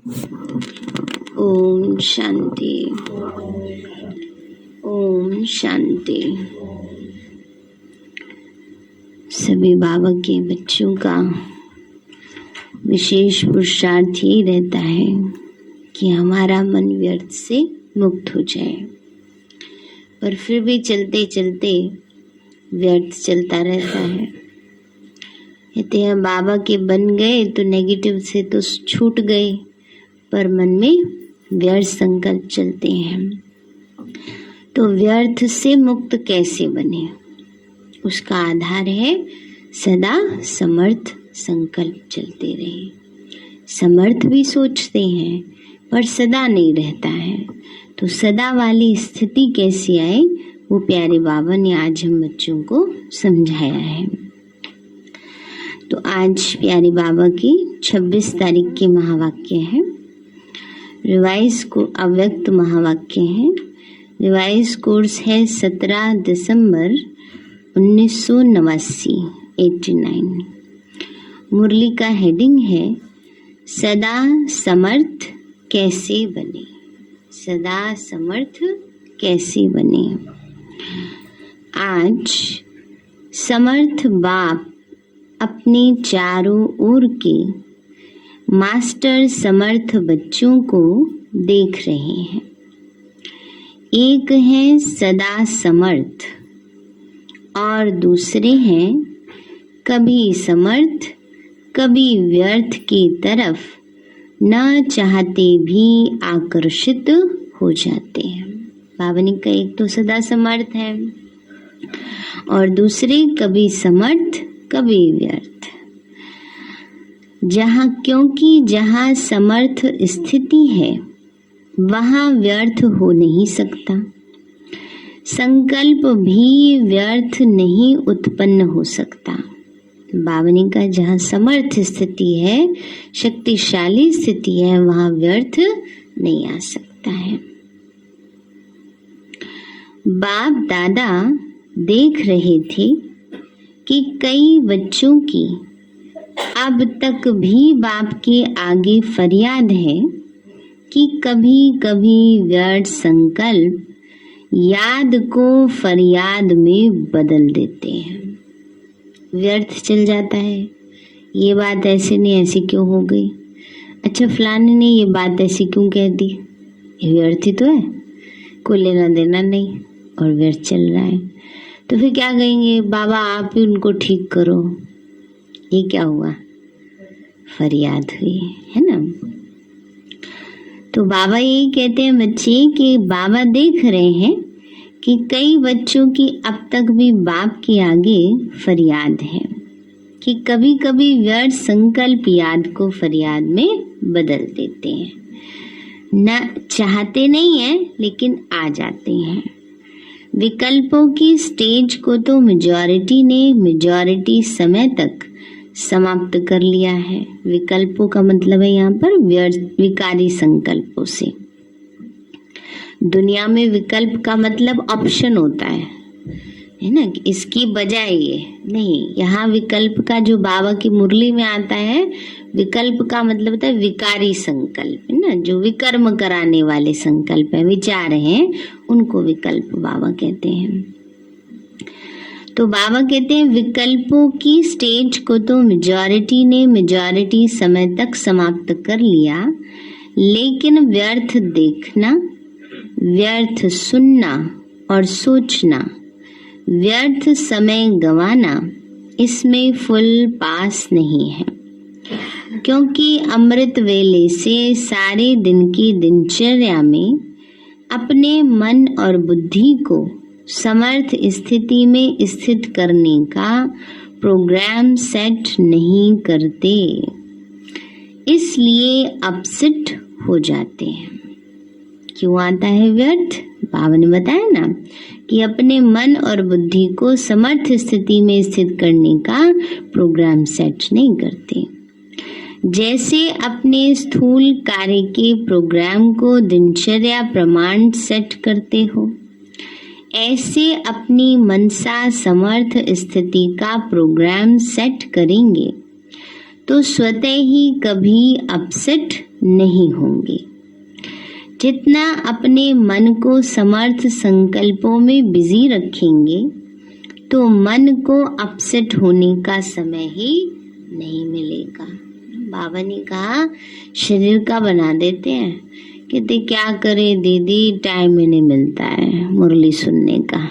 ओम शांति। ओम शांति। सभी बाबा के बच्चों का विशेष पुरुषार्थ यही रहता है कि हमारा मन व्यर्थ से मुक्त हो जाए, पर फिर भी चलते चलते व्यर्थ चलता रहता है। कहते हैं बाबा के बन गए तो नेगेटिव से तो छूट गए, पर मन में व्यर्थ संकल्प चलते हैं। तो व्यर्थ से मुक्त कैसे बने, उसका आधार है सदा समर्थ संकल्प चलते रहे। समर्थ भी सोचते हैं पर सदा नहीं रहता है, तो सदा वाली स्थिति कैसी आए वो प्यारे बाबा ने आज हम बच्चों को समझाया है। तो आज प्यारे बाबा की 26 तारीख के महावाक्य है। रिवाइज को अव्यक्त महावाक्य है। रिवाइज कोर्स है 17 दिसंबर 1989 89। मुरली का हेडिंग है सदा समर्थ कैसे बने। सदा समर्थ कैसे बने। आज समर्थ बाप अपने चारों ओर के मास्टर समर्थ बच्चों को देख रहे हैं। एक है सदा समर्थ और दूसरे हैं कभी समर्थ कभी व्यर्थ की तरफ न चाहते भी आकर्षित हो जाते हैं। बाबा ने कहा एक तो सदा समर्थ है और दूसरे कभी समर्थ कभी व्यर्थ। क्योंकि जहाँ समर्थ स्थिति है वहाँ व्यर्थ हो नहीं सकता। संकल्प भी व्यर्थ नहीं उत्पन्न हो सकता। बाबा ने कहा जहाँ समर्थ स्थिति है, शक्तिशाली स्थिति है, वहाँ व्यर्थ नहीं आ सकता है। बाप दादा देख रहे थे कि कई बच्चों की अब तक भी बाप के आगे फरियाद है कि कभी कभी व्यर्थ संकल्प याद को फरियाद में बदल देते हैं। व्यर्थ चल जाता है, ये बात ऐसे नहीं ऐसी क्यों हो गई, अच्छा फलाने ने ये बात ऐसी क्यों कह दी, ये व्यर्थ ही तो है, कोई लेना देना नहीं और व्यर्थ चल रहा है। तो फिर क्या कहेंगे, बाबा आप ही उनको ठीक करो। ये क्या हुआ, फरियाद हुई है ना। तो बाबा यही कहते हैं बच्चे कि बाबा देख रहे हैं कि कई बच्चों की अब तक भी बाप के आगे फरियाद है कि कभी कभी व्यर्थ संकल्प याद को फरियाद में बदल देते हैं। न चाहते नहीं है लेकिन आ जाते हैं। विकल्पों की स्टेज को तो मेजॉरिटी समय तक समाप्त कर लिया है। विकल्पों का मतलब है यहाँ पर विकारी संकल्पों से। दुनिया में विकल्प का मतलब ऑप्शन होता है ना, इसकी बजाय ये नहीं। यहाँ विकल्प का जो बाबा की मुरली में आता है, विकल्प का मतलब होता है विकारी संकल्प, है ना, जो विकर्म कराने वाले संकल्प है, विचार हैं, उनको विकल्प बाबा कहते हैं। तो बाबा कहते हैं विकल्पों की स्टेज को तो मेजॉरिटी समय तक समाप्त कर लिया, लेकिन व्यर्थ देखना, व्यर्थ सुनना और सोचना, व्यर्थ समय गंवाना, इसमें फुल पास नहीं है। क्योंकि अमृत वेले से सारे दिन की दिनचर्या में अपने मन और बुद्धि को समर्थ स्थिति में स्थित करने का प्रोग्राम सेट नहीं करते, इसलिए अपसेट हो जाते हैं। क्यों आता है व्यर्थ? बाबा ने बताया ना कि अपने मन और बुद्धि को समर्थ स्थिति में स्थित करने का प्रोग्राम सेट नहीं करते। जैसे अपने स्थूल कार्य के प्रोग्राम को दिनचर्या प्रमाण सेट करते हो, ऐसे अपनी मनसा समर्थ स्थिति का प्रोग्राम सेट करेंगे तो स्वतः ही कभी अपसेट नहीं होंगे। जितना अपने मन को समर्थ संकल्पों में बिजी रखेंगे तो मन को अपसेट होने का समय ही नहीं मिलेगा। बाबा ने कहा शरीर का बना देते हैं, कहते क्या करे दीदी, टाइम ही नहीं मिलता है मुरली सुनने का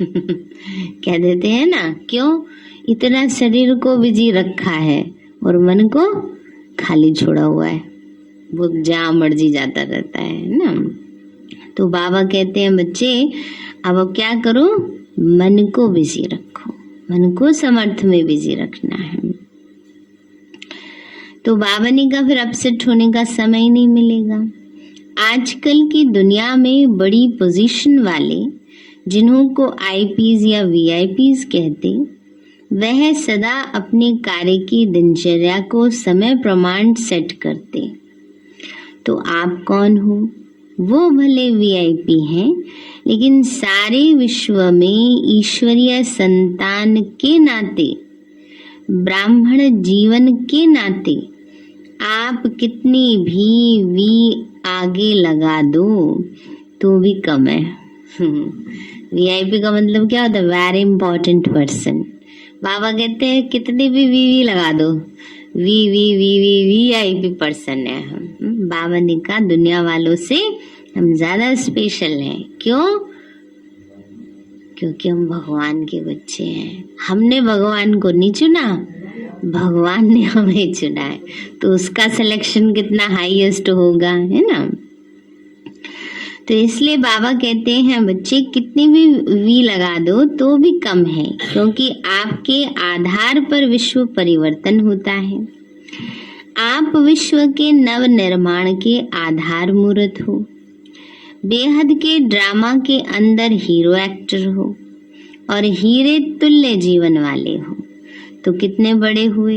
कह देते हैं ना, क्यों? इतना शरीर को बिजी रखा है और मन को खाली छोड़ा हुआ है, वो जहाँ मर्जी जाता रहता है ना। तो बाबा कहते हैं बच्चे अब क्या करो, मन को बिजी रखो, मन को समर्थ में बिजी रखना है। तो बाबा ने कहा फिर अपसेट होने का समय ही नहीं मिलेगा। आजकल की दुनिया में बड़ी पोजीशन वाले, जिन्हों को आईपीज या वीआईपीज कहते, वह सदा अपने कार्य की दिनचर्या को समय प्रमाण सेट करते। तो आप कौन हो? वो भले वीआईपी हैं, लेकिन सारे विश्व में ईश्वरीय संतान के नाते, ब्राह्मण जीवन के नाते आप कितनी भी वी आगे लगा दो तो भी कम है। वीआईपी का मतलब क्या होता है? Very important person. बाबा कहते हैं कितनी भी वी लगा दो, वीआईपी पर्सन है हम। बाबा ने कहा दुनिया वालों से हम ज्यादा स्पेशल हैं। क्यों? क्योंकि हम भगवान के बच्चे हैं। हमने भगवान को नहीं चुना, भगवान ने हमें चुना है, तो उसका सिलेक्शन कितना हाईएस्ट होगा, है ना। तो इसलिए बाबा कहते हैं बच्चे कितनी भी वी लगा दो तो भी कम है, क्योंकि आपके आधार पर विश्व परिवर्तन होता है। आप विश्व के नव निर्माण के आधार मूर्त हो, बेहद के ड्रामा के अंदर हीरो एक्टर हो और हीरे तुल्य जीवन वाले हो। तो कितने बड़े हुए।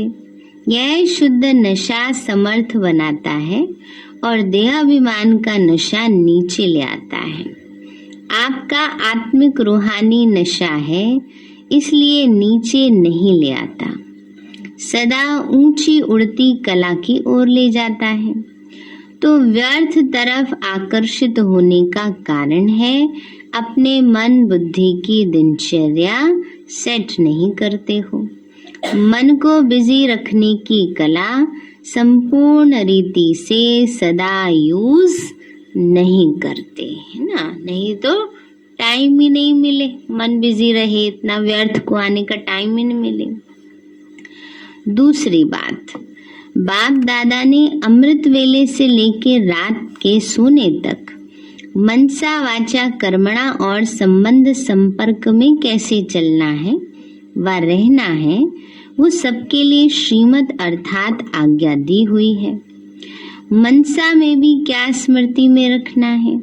यह शुद्ध नशा समर्थ बनाता है और देहाभिमान का नशा नीचे ले आता है। आपका आत्मिक रूहानी नशा है, इसलिए नीचे नहीं ले आता, सदा ऊंची उड़ती कला की ओर ले जाता है। तो व्यर्थ तरफ आकर्षित होने का कारण है अपने मन बुद्धि की दिनचर्या सेट नहीं करते हो। मन को बिजी रखने की कला संपूर्ण रीति से सदा यूज नहीं करते, है ना। नहीं तो टाइम ही नहीं मिले, मन बिजी रहे, इतना व्यर्थ को आने का टाइम ही नहीं मिले। दूसरी बात, बाप दादा ने अमृत वेले से लेके रात के सोने तक मनसा वाचा कर्मणा और संबंध संपर्क में कैसे चलना है व रहना है, वो सबके लिए श्रीमत अर्थात आज्ञा दी हुई है। मनसा में भी क्या स्मृति में रखना है,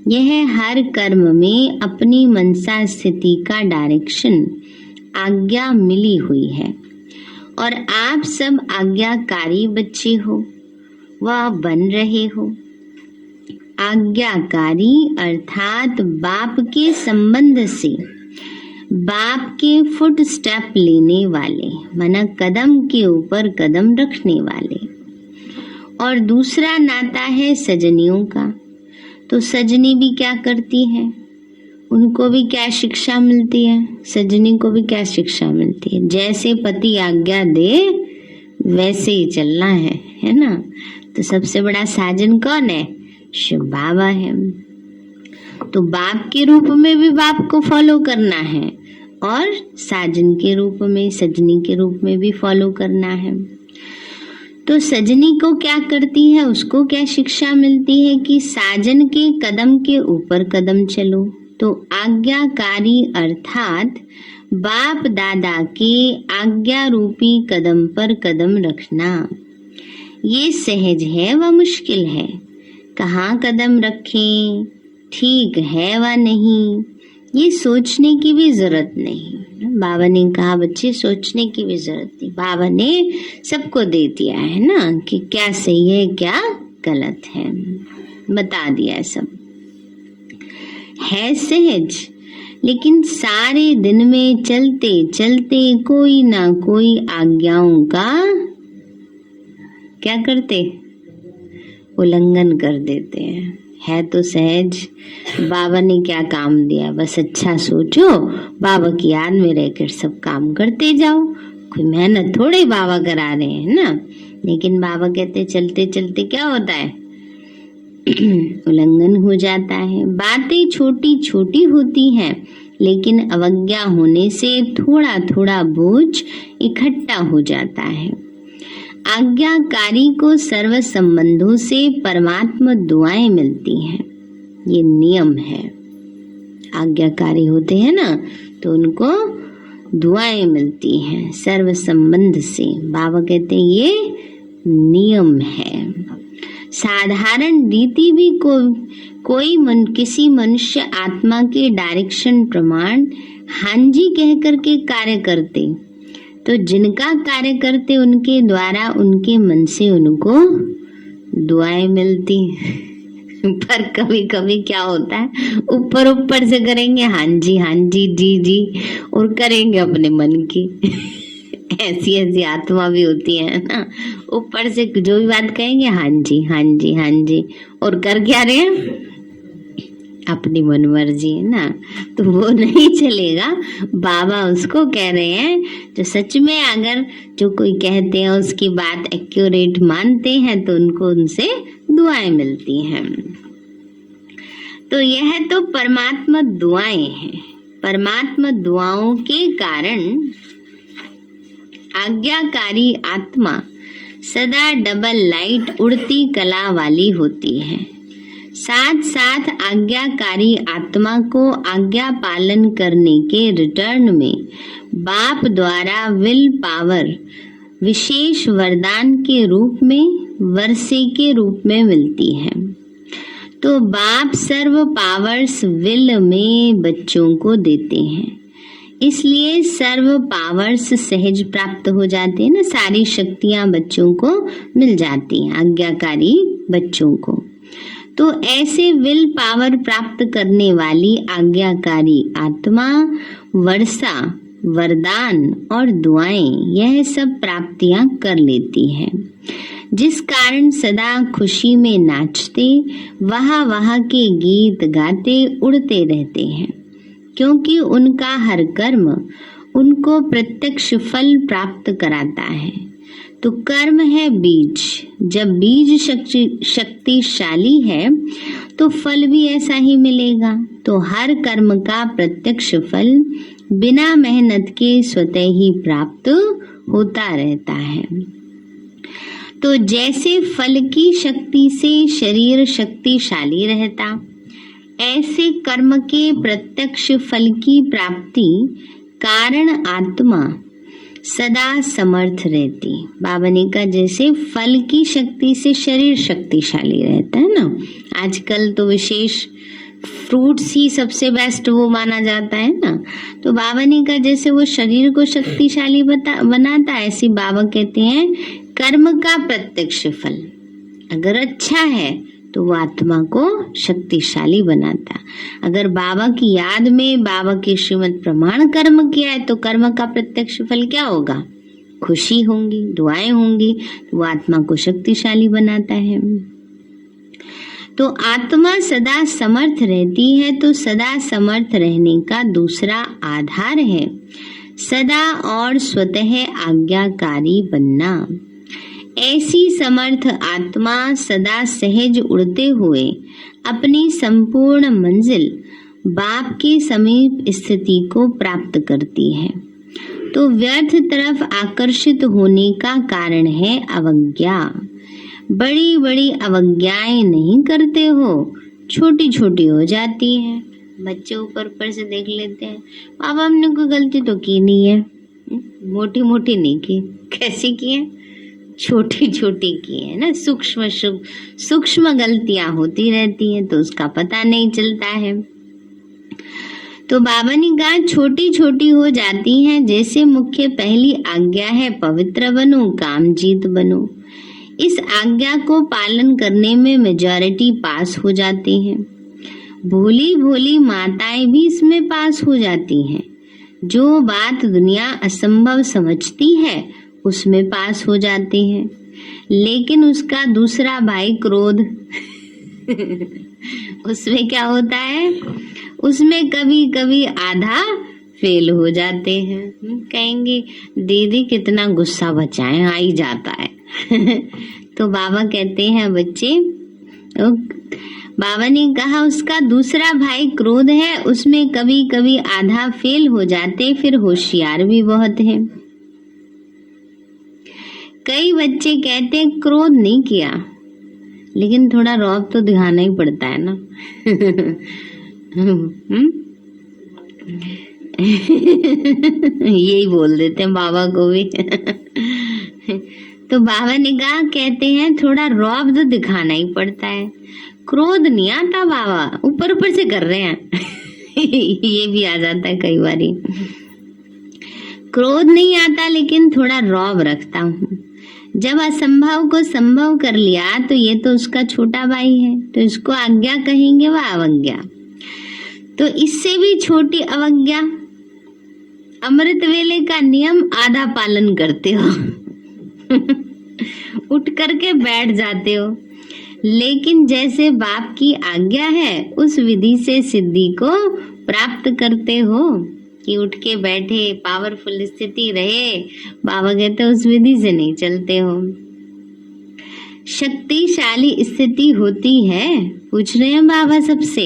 यह हर कर्म में अपनी मनसा स्थिति का डायरेक्शन आज्ञा मिली हुई है। और आप सब आज्ञाकारी बच्चे हो व बन रहे हो। आज्ञाकारी अर्थात बाप के संबंध से बाप के फुट स्टेप लेने वाले, माना कदम के ऊपर कदम रखने वाले। और दूसरा नाता है सजनियों का। तो सजनी भी क्या करती है, उनको भी क्या शिक्षा मिलती है, सजनी को भी क्या शिक्षा मिलती है, जैसे पति आज्ञा दे वैसे ही चलना है ना। तो सबसे बड़ा साजन कौन है? शिव बाबा है। तो बाप के रूप में भी बाप को फॉलो करना है और साजन के रूप में, सजनी के रूप में भी फॉलो करना है। तो सजनी को क्या करती है, उसको क्या शिक्षा मिलती है कि साजन के कदम के ऊपर कदम चलो। तो आज्ञाकारी अर्थात बाप दादा के आज्ञा रूपी कदम पर कदम रखना, ये सहज है व मुश्किल है। कहाँ कदम रखें, ठीक है व नहीं, ये सोचने की भी जरूरत नहीं। बाबा ने कहा बच्चे सोचने की भी जरूरत नहीं, बाबा ने सबको दे दिया है ना कि क्या सही है क्या गलत है, बता दिया है सब। है सहज, लेकिन सारे दिन में चलते चलते कोई ना कोई आज्ञाओं का क्या करते, उल्लंघन कर देते हैं। है तो सहज, बाबा ने क्या काम दिया, बस अच्छा सोचो, बाबा की याद में रहकर सब काम करते जाओ, कोई मेहनत थोड़े बाबा करा रहे हैं ना। लेकिन बाबा कहते चलते चलते क्या होता है, उल्लंघन हो जाता है। बातें छोटी छोटी होती हैं, लेकिन अवज्ञा होने से थोड़ा थोड़ा बोझ इकट्ठा हो जाता है। आज्ञाकारी को सर्व संबंधों से परमात्मा दुआएं मिलती हैं, ये नियम है। आज्ञाकारी होते हैं ना, तो उनको दुआएं मिलती हैं सर्व संबंध से। बाबा कहते हैं ये नियम है। साधारण रीति भी किसी मनुष्य आत्मा के डायरेक्शन प्रमाण हाँ जी कह करके कार्य करते, तो जिनका कार्य करते उनके द्वारा उनके मन से उनको दुआएं मिलती। पर कभी कभी क्या होता है, ऊपर ऊपर से करेंगे हाँ जी जी और करेंगे अपने मन की। ऐसी आत्मा भी होती है ना, ऊपर से जो भी बात कहेंगे हाँ जी और कर क्या रहे हैं, अपनी मनमर्जी है ना, तो वो नहीं चलेगा। बाबा उसको कह रहे हैं जो सच में अगर जो कोई कहते हैं उसकी बात एक्यूरेट मानते हैं तो उनको उनसे दुआएं मिलती हैं। तो यह तो परमात्मा दुआएं हैं। परमात्मा दुआओं के कारण आज्ञाकारी आत्मा सदा डबल लाइट उड़ती कला वाली होती है। साथ साथ आज्ञाकारी आत्मा को आज्ञा पालन करने के रिटर्न में बाप द्वारा विल पावर विशेष वरदान के रूप में वर्षे के रूप में मिलती है। तो बाप सर्व पावर्स विल में बच्चों को देते हैं, इसलिए सर्व पावर्स सहज प्राप्त हो जाते हैं ना, सारी शक्तियां बच्चों को मिल जाती हैं, आज्ञाकारी बच्चों को। तो ऐसे विल पावर प्राप्त करने वाली आज्ञाकारी आत्मा वर्षा, वरदान और दुआएं यह सब प्राप्तियां कर लेती है, जिस कारण सदा खुशी में नाचते वहाँ के गीत गाते उड़ते रहते हैं, क्योंकि उनका हर कर्म उनको प्रत्यक्ष फल प्राप्त कराता है। तो कर्म है बीज, जब बीज शक्तिशाली है तो फल भी ऐसा ही मिलेगा। तो हर कर्म का प्रत्यक्ष फल बिना मेहनत के स्वतः ही प्राप्त होता रहता है। तो जैसे फल की शक्ति से शरीर शक्तिशाली रहता, ऐसे कर्म के प्रत्यक्ष फल की प्राप्ति कारण आत्मा सदा समर्थ रहती। बाबा ने कहा जैसे फल की शक्ति से शरीर शक्तिशाली रहता है ना, आजकल तो विशेष फ्रूट्स ही सबसे बेस्ट वो माना जाता है ना, तो बाबा ने कहा जैसे वो शरीर को शक्तिशाली बनाता, ऐसी बाबा कहते हैं कर्म का प्रत्यक्ष फल अगर अच्छा है तो वो आत्मा को शक्तिशाली बनाता। अगर बाबा की याद में बाबा के श्रीमद् प्रमाण कर्म किया है तो कर्म का प्रत्यक्ष फल क्या होगा, खुशी होंगी, दुआएं होंगी, तो वो आत्मा को शक्तिशाली बनाता है। तो आत्मा सदा समर्थ रहती है, तो सदा समर्थ रहने का दूसरा आधार है सदा और स्वतः आज्ञाकारी बनना। ऐसी समर्थ आत्मा सदा सहज उड़ते हुए अपनी संपूर्ण मंजिल बाप के समीप स्थिति को प्राप्त करती है। तो व्यर्थ तरफ आकर्षित होने का कारण है अवज्ञा। बड़ी बड़ी अवज्ञाएं नहीं करते हो, छोटी छोटी हो जाती है। बच्चे ऊपर ऊपर से देख लेते हैं, बाबा हमने कोई गलती तो की नहीं है, मोटी मोटी नहीं की, कैसी की है, छोटी छोटी की है ना, सूक्ष्म गलतियां होती रहती हैं तो उसका पता नहीं चलता है। तो बाबा ने कहा छोटी छोटी हो जाती हैं, जैसे मुख्य पहली आज्ञा है पवित्र बनो, काम जीत बनो। इस आज्ञा को पालन करने में मेजॉरिटी पास हो जाती हैं, भोली भोली माताएं भी इसमें पास हो जाती हैं। जो बात दुनिया असंभव समझती है उसमें पास हो जाते हैं। लेकिन उसका दूसरा भाई क्रोध उसमें क्या होता है, उसमें कभी कभी आधा फेल हो जाते हैं। कहेंगे दीदी कितना गुस्सा बचाएं, आ ही जाता है। तो बाबा कहते हैं बच्चे, बाबा ने कहा उसका दूसरा भाई क्रोध है, उसमें कभी कभी आधा फेल हो जाते, फिर होशियार भी बहुत है। कई बच्चे कहते हैं क्रोध नहीं किया, लेकिन थोड़ा रौब तो दिखाना ही पड़ता है ना। यही बोल देते हैं बाबा को भी। तो बाबा ने कहा, कहते हैं थोड़ा रौब तो दिखाना ही पड़ता है। क्रोध नहीं आता बाबा, ऊपर ऊपर से कर रहे हैं। ये भी आ जाता है कई बारी। क्रोध नहीं आता, लेकिन थोड़ा रौब रखता हूँ। जब असंभव को संभव कर लिया तो ये तो उसका छोटा भाई है, तो इसको आज्ञा कहेंगे व अवज्ञा। तो इससे भी छोटी अवज्ञा, अमृत वेले का नियम आधा पालन करते हो। उठ करके बैठ जाते हो, लेकिन जैसे बाप की आज्ञा है उस विधि से सिद्धि को प्राप्त करते हो कि उठ के बैठे पावरफुल स्थिति रहे। बाबा कहते उस विधि से नहीं चलते हो। शक्तिशाली स्थिति होती है, पूछ रहे हैं बाबा सबसे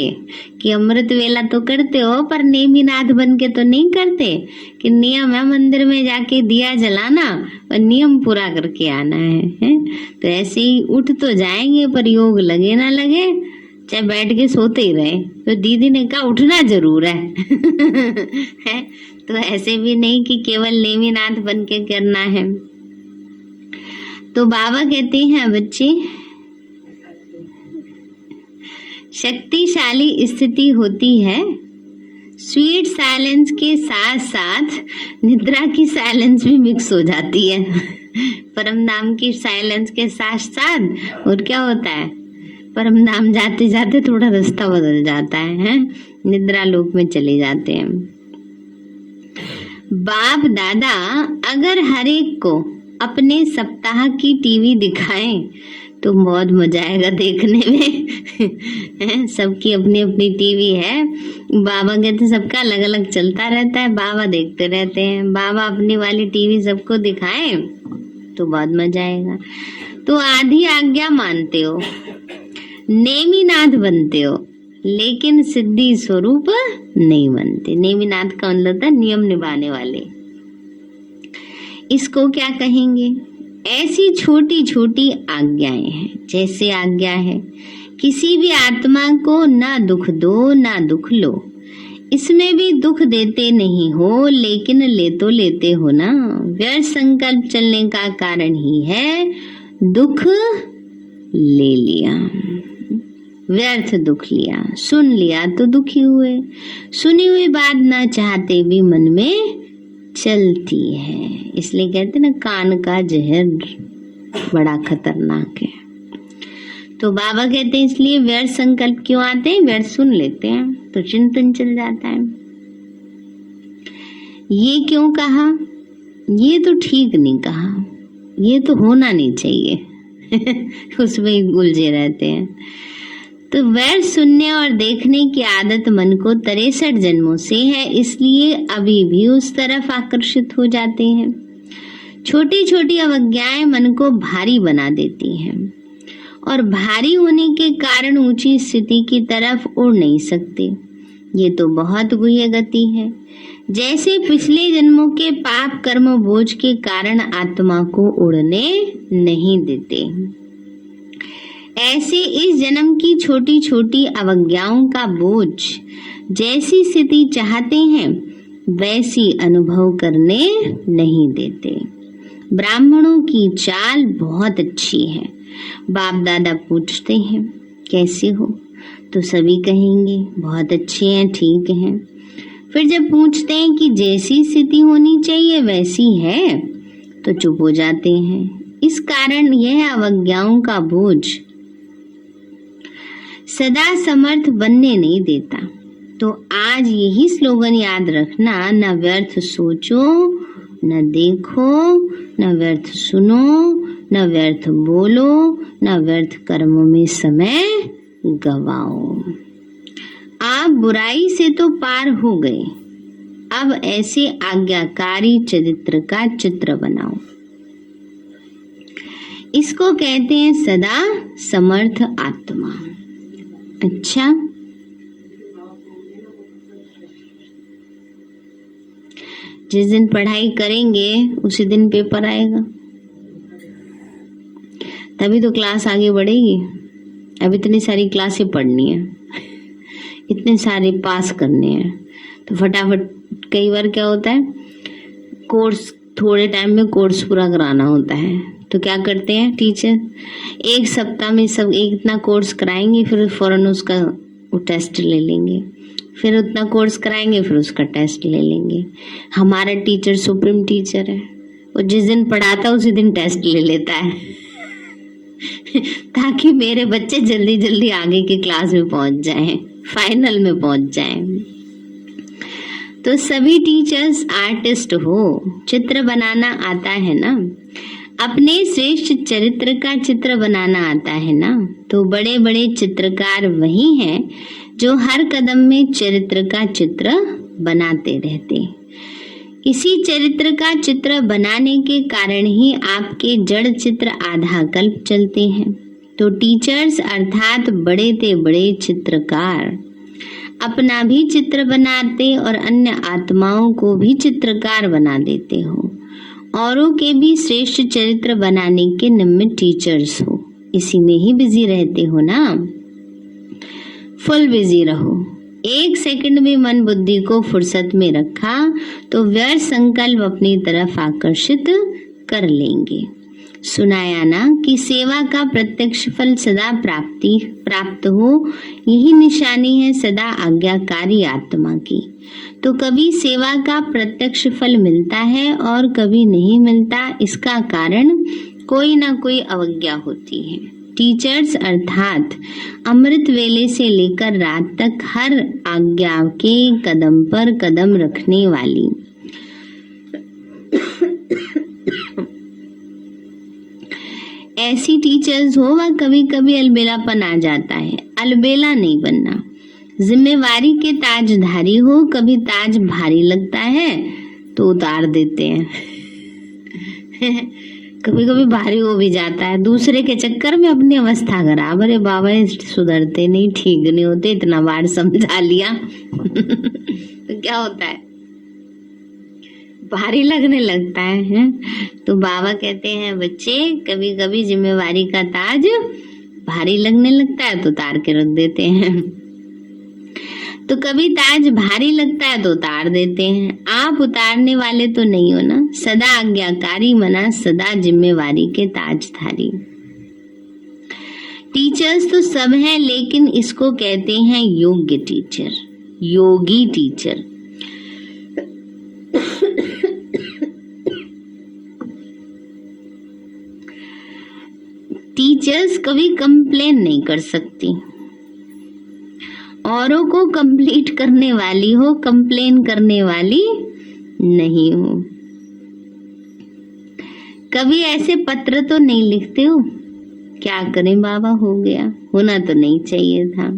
कि अमृत वेला तो करते हो पर नेमीनाथ बन के तो नहीं करते, कि नियम है मंदिर में जाके दिया जलाना और नियम पूरा करके आना है? तो ऐसे ही उठ तो जाएंगे पर योग लगे ना लगे, चाहे बैठ के सोते ही रहे। तो दीदी ने कहा उठना जरूर है। है? तो ऐसे भी नहीं कि केवल नेमीनाथ बन के करना है। तो बाबा कहते हैं बच्चे, शक्तिशाली स्थिति होती है, स्वीट साइलेंस के साथ साथ निद्रा की साइलेंस भी मिक्स हो जाती है। परम नाम की साइलेंस के साथ साथ और क्या होता है, परम नाम जाते जाते थोड़ा रास्ता बदल जाता है, निद्रा लोक में चले जाते हैं। बाप दादा अगर हर एक को अपने सप्ताह की टीवी दिखाएं तो बहुत मजा आएगा देखने में। सबकी अपनी अपनी टीवी है। बाबा कहते सबका अलग अलग चलता रहता है, बाबा देखते रहते हैं। बाबा अपनी वाली टीवी सबको दिखाएं तो बहुत मजा आएगा। तो आधी आज्ञा मानते हो, नेमीनाथ बनते हो, लेकिन सिद्धि स्वरूप नहीं बनते। नेमीनाथ का मतलब होता है नियम निभाने वाले। इसको क्या कहेंगे? ऐसी छोटी छोटी आज्ञाएं हैं। जैसे आज्ञा है किसी भी आत्मा को ना दुख दो ना दुख लो, इसमें भी दुख देते नहीं हो, लेकिन ले तो लेते हो ना। व्यर्थ संकल्प चलने का कारण ही है दुख ले लिया, व्यर्थ दुख लिया। सुन लिया तो दुखी हुए, सुनी हुई बात ना चाहते भी मन में चलती है। इसलिए कहते ना कान का जहर बड़ा खतरनाक है। तो बाबा कहते हैं इसलिए व्यर्थ संकल्प क्यों आते हैं, व्यर्थ सुन लेते हैं तो चिंतन चल जाता है। ये क्यों कहा, ये तो ठीक नहीं कहा, ये तो होना नहीं चाहिए। उसमें ही उलझे रहते हैं। तो व्यर्थ सुनने और देखने की आदत मन को 63 जन्मों से है, इसलिए अभी भी उस तरफ आकर्षित हो जाते हैं। छोटी छोटी अवज्ञाएं मन को भारी बना देती हैं और भारी होने के कारण ऊंची स्थिति की तरफ उड़ नहीं सकते। ये तो बहुत गुह्य गति है। जैसे पिछले जन्मों के पाप कर्म बोझ के कारण आत्मा को उड़ने नहीं देते, ऐसे इस जन्म की छोटी छोटी अवज्ञाओं का बोझ जैसी स्थिति चाहते हैं वैसी अनुभव करने नहीं देते। ब्राह्मणों की चाल बहुत अच्छी है। बाप दादा पूछते हैं कैसे हो, तो सभी कहेंगे बहुत अच्छे हैं, ठीक हैं। फिर जब पूछते हैं कि जैसी स्थिति होनी चाहिए वैसी है, तो चुप हो जाते हैं। इस कारण यह अवज्ञाओं का बोझ सदा समर्थ बनने नहीं देता। तो आज यही स्लोगन याद रखना, न व्यर्थ सोचो, न देखो, न व्यर्थ सुनो, न व्यर्थ बोलो, न व्यर्थ कर्मों में समय गवाओ। आप बुराई से तो पार हो गए, अब ऐसे आज्ञाकारी चरित्र का चित्र बनाओ। इसको कहते हैं सदा समर्थ आत्मा। अच्छा, जिस दिन पढ़ाई करेंगे उसी दिन पेपर आएगा, तभी तो क्लास आगे बढ़ेगी। अब इतनी सारी क्लासें पढ़नी है, इतने सारे पास करने हैं, तो फटाफट कई बार क्या होता है, कोर्स थोड़े टाइम में कोर्स पूरा कराना होता है, तो क्या करते हैं टीचर, एक सप्ताह में सब एक इतना कोर्स कराएंगे, फिर फौरन उसका वो टेस्ट ले लेंगे, फिर उतना कोर्स कराएंगे, फिर उसका टेस्ट ले लेंगे। हमारा टीचर सुप्रीम टीचर है, वो जिस दिन पढ़ाता है उसी दिन टेस्ट ले लेता है ताकि मेरे बच्चे जल्दी जल्दी आगे की क्लास में पहुंच जाएं, फाइनल में पहुंच जाएं। तो सभी टीचर्स आर्टिस्ट हो, चित्र बनाना आता है ना, अपने श्रेष्ठ चरित्र का चित्र बनाना आता है ना, तो बड़े बड़े चित्रकार वही हैं जो हर कदम में चरित्र का चित्र बनाते रहते। इसी चरित्र का चित्र बनाने के कारण ही आपके जड़ चित्र आधा कल्प चलते हैं। तो टीचर्स अर्थात बड़े ते बड़े चित्रकार अपना भी चित्र बनाते और अन्य आत्माओं को भी चित्रकार बना देते हो, औरों के भी श्रेष्ठ चरित्र बनाने के निमित्त टीचर्स हो, इसी में ही बिजी रहते हो ना। फुल बिजी रहो। एक सेकंड में मन बुद्धि को फुर्सत में रखा तो व्यर्थ संकल्प अपनी तरफ आकर्षित कर लेंगे। सुनाया ना कि सेवा का प्रत्यक्ष फल सदा प्राप्त हो, यही निशानी है सदा आज्ञाकारी आत्मा की। तो कभी सेवा का प्रत्यक्ष फल मिलता है और कभी नहीं मिलता, इसका कारण कोई ना कोई अवज्ञा होती है। टीचर्स अर्थात अमृत वेले से लेकर रात तक हर आज्ञा के कदम पर कदम रखने वाली ऐसी टीचर्स हो, वह कभी कभी अलबेलापन आ जाता है। अलबेला नहीं बनना, जिम्मेवारी के ताजधारी हो, कभी ताज भारी लगता है तो उतार देते हैं कभी कभी भारी हो भी जाता है, दूसरे के चक्कर में अपनी अवस्था खराब। अरे बाबा सुधरते नहीं, ठीक नहीं होते, इतना बार समझा लिया तो क्या होता है, भारी लगने लगता है। तो बाबा कहते हैं बच्चे कभी कभी जिम्मेवारी का ताज भारी लगने लगता है तो उतार के रख देते हैं, तो कभी ताज भारी लगता है तो उतार देते हैं। आप उतारने वाले तो नहीं हो ना, सदा आज्ञाकारी मना, सदा जिम्मेवारी के ताजधारी। टीचर्स तो सब हैं, लेकिन इसको कहते हैं योग्य टीचर, योगी टीचर। टीचर्स कभी कंप्लेन नहीं कर सकती, औरों को कंप्लीट करने वाली हो, कंप्लेन करने वाली नहीं हो। कभी ऐसे पत्र तो नहीं लिखते हो, क्या करें बाबा हो गया, होना तो नहीं चाहिए था,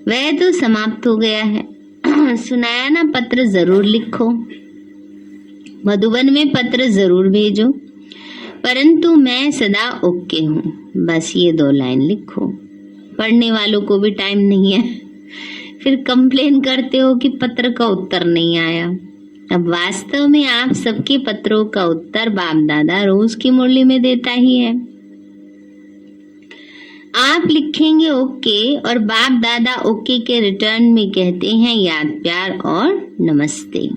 वह तो समाप्त हो गया है। सुनाया ना, पत्र जरूर लिखो, मधुबन में पत्र जरूर भेजो, परंतु मैं सदा ओके हूँ, बस ये 2 लाइन लिखो। पढ़ने वालों को भी टाइम नहीं है, फिर कंप्लेन करते हो कि पत्र का उत्तर नहीं आया। अब वास्तव में आप सबके पत्रों का उत्तर बाप दादा रोज की मुरली में देता ही है। आप लिखेंगे ओके और बाप दादा ओके के रिटर्न में कहते हैं याद प्यार और नमस्ते।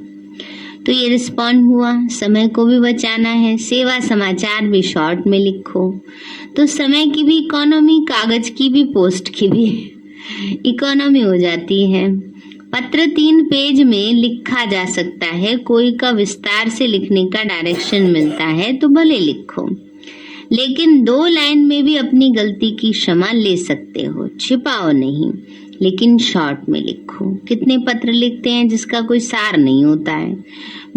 तो ये रिस्पॉन्ड हुआ। समय को भी बचाना है, सेवा समाचार भी शॉर्ट में लिखो, तो समय की भी इकोनॉमी, कागज की भी, पोस्ट की भी इकोनॉमी हो जाती है। पत्र 3 पेज में लिखा जा सकता है, कोई का विस्तार से लिखने का डायरेक्शन मिलता है तो भले लिखो, लेकिन 2 लाइन में भी अपनी गलती की क्षमा ले सकते हो, छिपाओ नहीं, लेकिन शॉर्ट में लिखो। कितने पत्र लिखते हैं जिसका कोई सार नहीं होता है।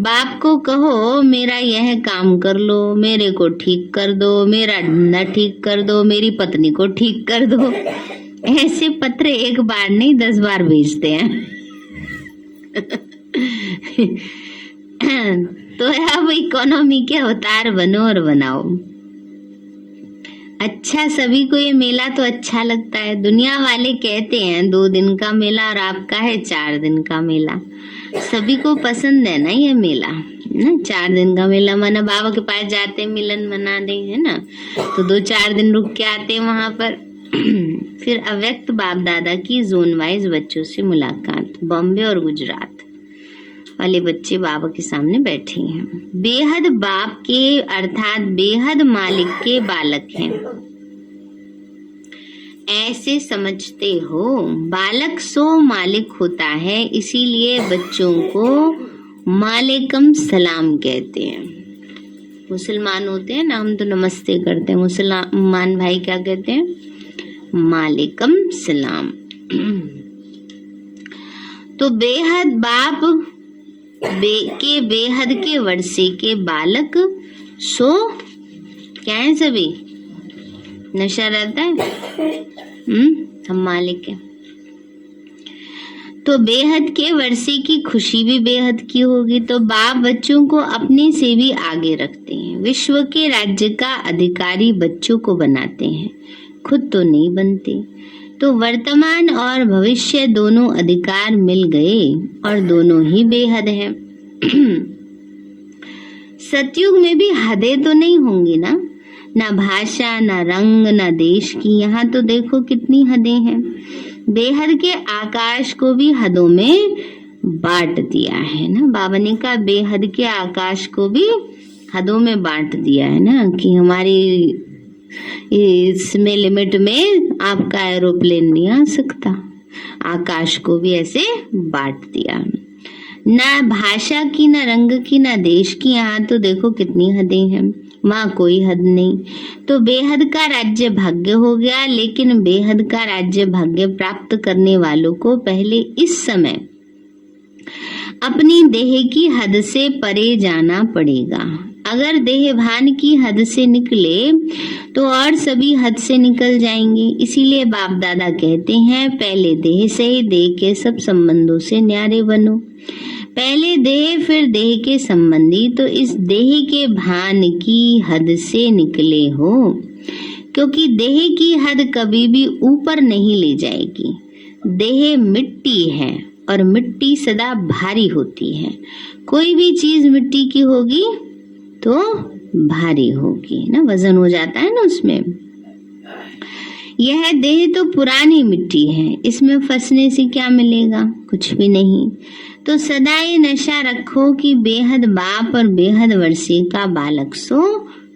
बाप को कहो मेरा यह काम कर लो, मेरे को ठीक कर दो, मेरा धंधा ठीक कर दो, मेरी पत्नी को ठीक कर दो। ऐसे पत्र एक बार नहीं 10 बार भेजते हैं। तो अब इकोनॉमी के अवतार बनो और बनाओ। अच्छा, सभी को ये मेला तो अच्छा लगता है। दुनिया वाले कहते हैं 2 दिन का मेला और आपका है 4 दिन का मेला। सभी को पसंद है ना ये मेला, ना 4 दिन का मेला। माना बाबा के पास जाते हैं, मिलन मना दे, है ना, तो 2-4 दिन रुक के आते हैं वहां पर। फिर अव्यक्त बाप दादा की जोन वाइज बच्चों से मुलाकात। बॉम्बे और गुजरात वाले बच्चे बाबा के सामने बैठे हैं। बेहद बाप के अर्थात बेहद मालिक के बालक हैं, ऐसे समझते हो। बालक सो मालिक होता है, इसीलिए बच्चों को मालेकम सलाम कहते हैं। मुसलमान होते हैं ना, हम तो नमस्ते करते हैं, मुसलमान भाई क्या कहते हैं? मालेकम सलाम। तो बेहद बाप बेहद के वर्षे के बालक सो क्या है? सभी नशा रहता है, हम मालिक है। तो बेहद के वर्षे की खुशी भी बेहद की होगी। तो बाप बच्चों को अपने से भी आगे रखते हैं। विश्व के राज्य का अधिकारी बच्चों को बनाते हैं, खुद तो नहीं बनते। तो वर्तमान और भविष्य दोनों अधिकार मिल गए और दोनों ही बेहद हैं। सतयुग में भी हदें तो नहीं होंगी ना, ना भाषा, ना रंग, ना देश की। यहाँ तो देखो कितनी हदें हैं। बेहद के आकाश को भी हदों में बांट दिया है ना। बाबा ने कहा बेहद के आकाश को भी हदों में बांट दिया है ना, कि हमारी इसमें लिमिट में आपका एरोप्लेन नहीं आ सकता। आकाश को भी ऐसे बांट दिया। ना भाषा की, ना रंग की, ना देश की। यहाँ तो देखो कितनी हदें हैं, वहाँ कोई हद नहीं। तो बेहद का राज्य भाग्य हो गया, लेकिन बेहद का राज्य भाग्य प्राप्त करने वालों को पहले इस समय अपनी देह की हद से परे जाना पड़ेगा। अगर देह भान की हद से निकले तो और सभी हद से निकल जाएंगे। इसीलिए बाप दादा कहते हैं पहले देह से ही देह के सब संबंधों से न्यारे बनो। पहले देह फिर देह के संबंधी। तो इस देह के भान की हद से निकले हो, क्योंकि देह की हद कभी भी ऊपर नहीं ले जाएगी। देह मिट्टी है और मिट्टी सदा भारी होती है। कोई भी चीज मिट्टी की होगी तो भारी होगी ना, वजन हो जाता है ना उसमें। यह देह तो पुरानी मिट्टी है, इसमें फंसने से क्या मिलेगा? कुछ भी नहीं। तो सदा ये नशा रखो कि बेहद बाप और बेहद वर्षे का बालक सो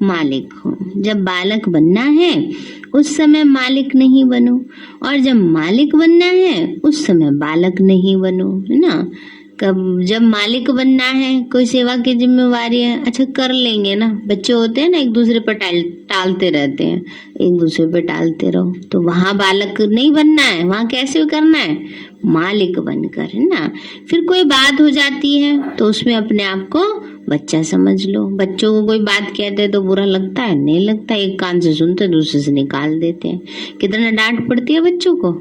मालिक हो। जब बालक बनना है उस समय मालिक नहीं बनो, और जब मालिक बनना है उस समय बालक नहीं बनो, है ना। कब जब मालिक बनना है, कोई सेवा की जिम्मेवारी है, अच्छा कर लेंगे ना। बच्चे होते हैं ना, एक दूसरे पर टालते रहते हैं, एक दूसरे पर टालते रहो, तो वहां बालक नहीं बनना है, वहां कैसे करना है? मालिक बनकर, है ना। फिर कोई बात हो जाती है तो उसमें अपने आप को बच्चा समझ लो। बच्चों को कोई बात कहते हैं तो बुरा लगता है? नहीं लगता। एक कान से सुनते दूसरे से निकाल देते हैं। कितना डांट पड़ती है बच्चों को।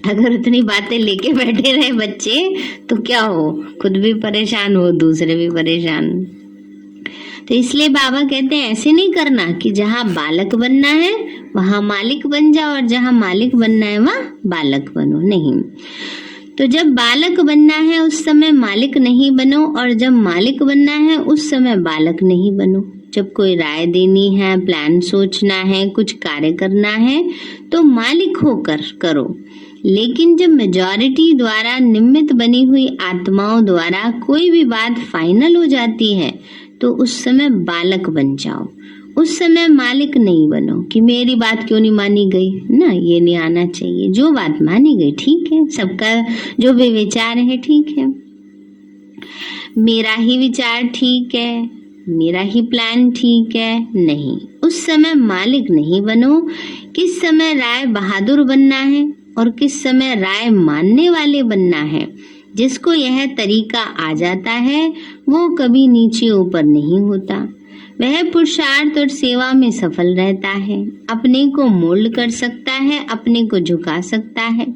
अगर इतनी बातें लेके बैठे रहे बच्चे तो क्या हो, खुद भी परेशान हो, दूसरे भी परेशान। तो इसलिए बाबा कहते हैं ऐसे नहीं करना कि जहाँ बालक बनना है वहां मालिक बन जाओ, और जहाँ मालिक बनना है वहां बालक बनो। नहीं, तो जब बालक बनना है उस समय मालिक नहीं बनो, और जब मालिक बनना है उस समय बालक नहीं बनो। जब कोई राय देनी है, प्लान सोचना है, कुछ कार्य करना है तो मालिक होकर करो। लेकिन जब मेजॉरिटी द्वारा निमित्त बनी हुई आत्माओं द्वारा कोई भी बात फाइनल हो जाती है तो उस समय बालक बन जाओ। उस समय मालिक नहीं बनो कि मेरी बात क्यों नहीं मानी गई ना, ये नहीं आना चाहिए। जो बात मानी गई ठीक है, सबका जो भी विचार है ठीक है, मेरा ही विचार ठीक है, मेरा ही प्लान ठीक है, नहीं। उस समय मालिक नहीं बनो। किस समय राय बहादुर बनना है और किस समय राय मानने वाले बनना है। जिसको यह तरीका आ जाता है वो कभी नीचे ऊपर नहीं होता। वह पुरुषार्थ और सेवा में सफल रहता है। अपने को मोल्ड कर सकता है, अपने को झुका सकता है।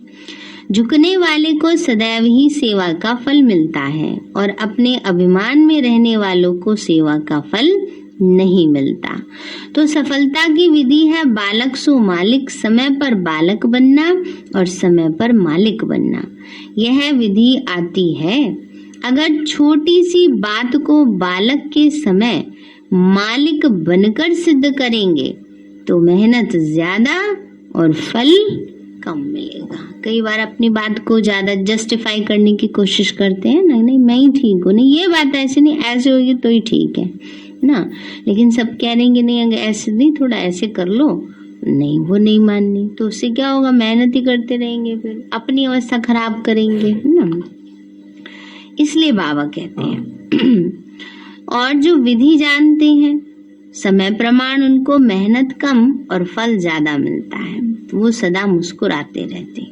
झुकने वाले को सदैव ही सेवा का फल मिलता है और अपने अभिमान में रहने वालों को सेवा का फल नहीं मिलता। तो सफलता की विधि है बालक सो मालिक, समय पर बालक बनना और समय पर मालिक बनना। यह विधि आती है। अगर छोटी सी बात को बालक के समय मालिक बनकर सिद्ध करेंगे तो मेहनत ज्यादा और फल कम मिलेगा। कई बार अपनी बात को ज्यादा जस्टिफाई करने की कोशिश करते हैं, नहीं नहीं मैं ही ठीक हूँ, नहीं ये बात ऐसे नहीं, ऐसे होगी तो ही ठीक है ना। लेकिन सब कह रहेंगे नहीं अगर ऐसे नहीं, थोड़ा ऐसे कर लो, नहीं वो नहीं माननी, तो उससे क्या होगा, मेहनत ही करते रहेंगे, फिर अपनी अवस्था खराब करेंगे, है ना। इसलिए बाबा कहते हैं और जो विधि जानते हैं समय प्रमाण उनको मेहनत कम और फल ज्यादा मिलता है, तो वो सदा मुस्कुराते रहते,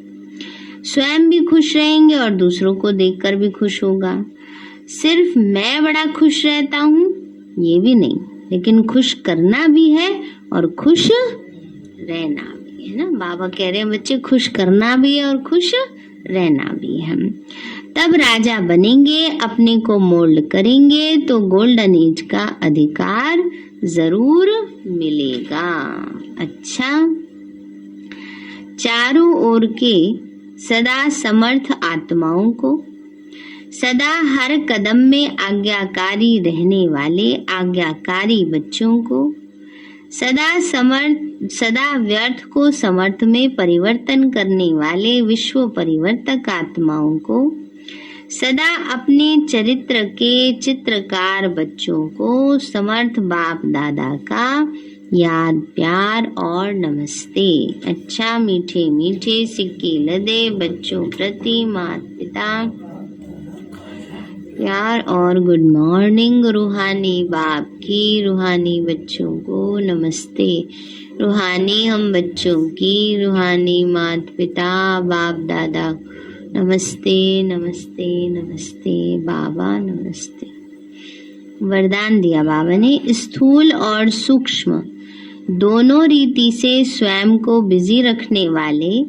स्वयं भी खुश रहेंगे और दूसरों को देखकर भी खुश होगा। सिर्फ मैं बड़ा खुश रहता हूँ ये भी नहीं, लेकिन खुश करना भी है और खुश रहना भी है ना। बाबा कह रहे हैं बच्चे खुश करना भी है और खुश रहना भी है। तब राजा बनेंगे, अपने को मोल्ड करेंगे तो गोल्डन एज का अधिकार जरूर मिलेगा। अच्छा, चारों ओर के सदा समर्थ आत्माओं को, सदा हर कदम में आज्ञाकारी रहने वाले आज्ञाकारी बच्चों को, सदा व्यर्थ को समर्थ में परिवर्तन करने वाले विश्व परिवर्तक आत्माओं को, सदा अपने चरित्र के चित्रकार बच्चों को समर्थ बाप दादा का याद प्यार और नमस्ते। अच्छा, मीठे मीठे सिक्के लदे बच्चों प्रति माता पिता प्यार और गुड मॉर्निंग। रूहानी बाप की रूहानी बच्चों को नमस्ते। रूहानी हम बच्चों की रूहानी माता पिता बाप दादा नमस्ते नमस्ते नमस्ते। बाबा नमस्ते। वरदान दिया बाबा ने, स्थूल और सूक्ष्म दोनों रीति से स्वयं को बिजी रखने वाले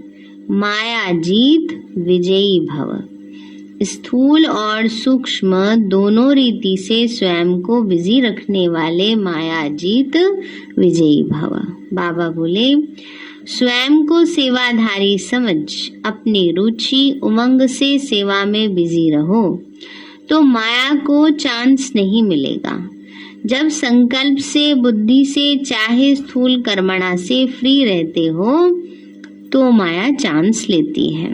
माया जीत विजयी भव। स्थूल और सूक्ष्म दोनों रीति से स्वयं को बिजी रखने वाले माया जीत विजयी भव। बाबा बोले स्वयं को सेवाधारी समझ अपनी रुचि उमंग से सेवा में बिजी रहो तो माया को चांस नहीं मिलेगा। जब संकल्प से बुद्धि से चाहे स्थूल कर्मणा से फ्री रहते हो तो माया चांस लेती है,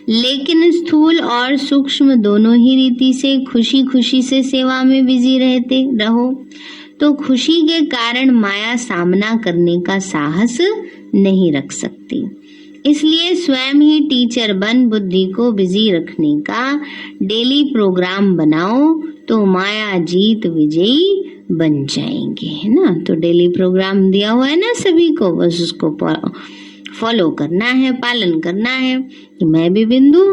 लेकिन स्थूल और सूक्ष्म दोनों ही रीति से खुशी खुशी से सेवा में बिजी रहते रहो तो खुशी के कारण माया सामना करने का साहस नहीं रख सकती। इसलिए स्वयं ही टीचर बन बुद्धि को बिजी रखने का डेली प्रोग्राम बनाओ तो माया जीत विजयी बन जाएंगे, है ना। तो डेली प्रोग्राम दिया हुआ है ना सभी को, बस उसको फॉलो करना है, पालन करना है कि मैं भी बिंदु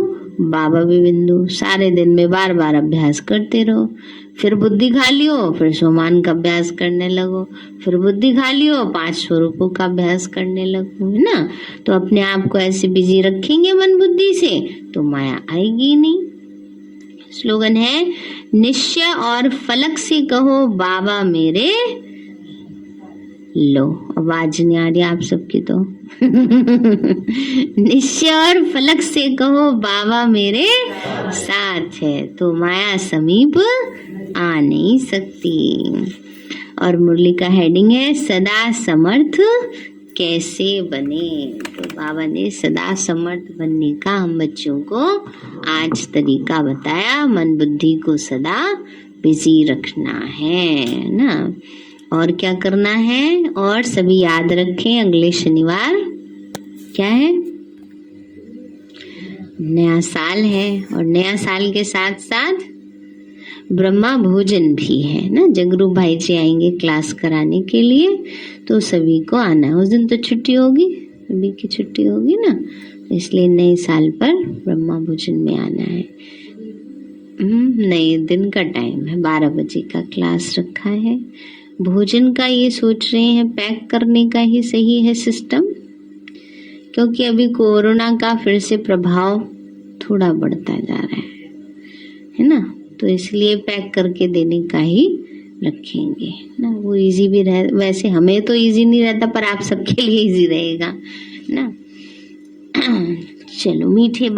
बाबा भी बिंदु। सारे दिन में बार बार अभ्यास करते रहो। फिर बुद्धि खा लियो, फिर सोमान का अभ्यास करने लगो, फिर बुद्धि खा लियो 5 स्वरूपों का अभ्यास करने लगो, है ना। तो अपने आप को ऐसे बिजी रखेंगे मन बुद्धि से तो माया आएगी नहीं। स्लोगन है, निश्चय और फलक से कहो बाबा मेरे। लो आवाज नहीं आ रही आप सबकी तो निश्चय और फलक से कहो बाबा मेरे साथ है तो माया समीप आ नहीं सकती। और मुरली का हेडिंग है सदा समर्थ कैसे बने। तो बाबा ने सदा समर्थ बनने का हम बच्चों को आज तरीका बताया। मन बुद्धि को सदा बिजी रखना है ना। और क्या करना है, और सभी याद रखें अगले शनिवार क्या है, नया साल है। और नया साल के साथ साथ ब्रह्मा भोजन भी है ना। जगरू भाई जी आएंगे क्लास कराने के लिए, तो सभी को आना है। उस दिन तो छुट्टी होगी, सभी की छुट्टी होगी ना, इसलिए नए साल पर ब्रह्मा भोजन में आना है। नए दिन का टाइम है, 12 बजे का क्लास रखा है। भोजन का ये सोच रहे हैं पैक करने का ही सही है सिस्टम, क्योंकि अभी कोरोना का फिर से प्रभाव थोड़ा बढ़ता जा रहा है ना, तो इसलिए पैक करके देने का ही रखेंगे ना। वो इजी भी रहे, वैसे हमें तो इजी नहीं रहता, पर आप सबके लिए इजी रहेगा ना। चलो मीठे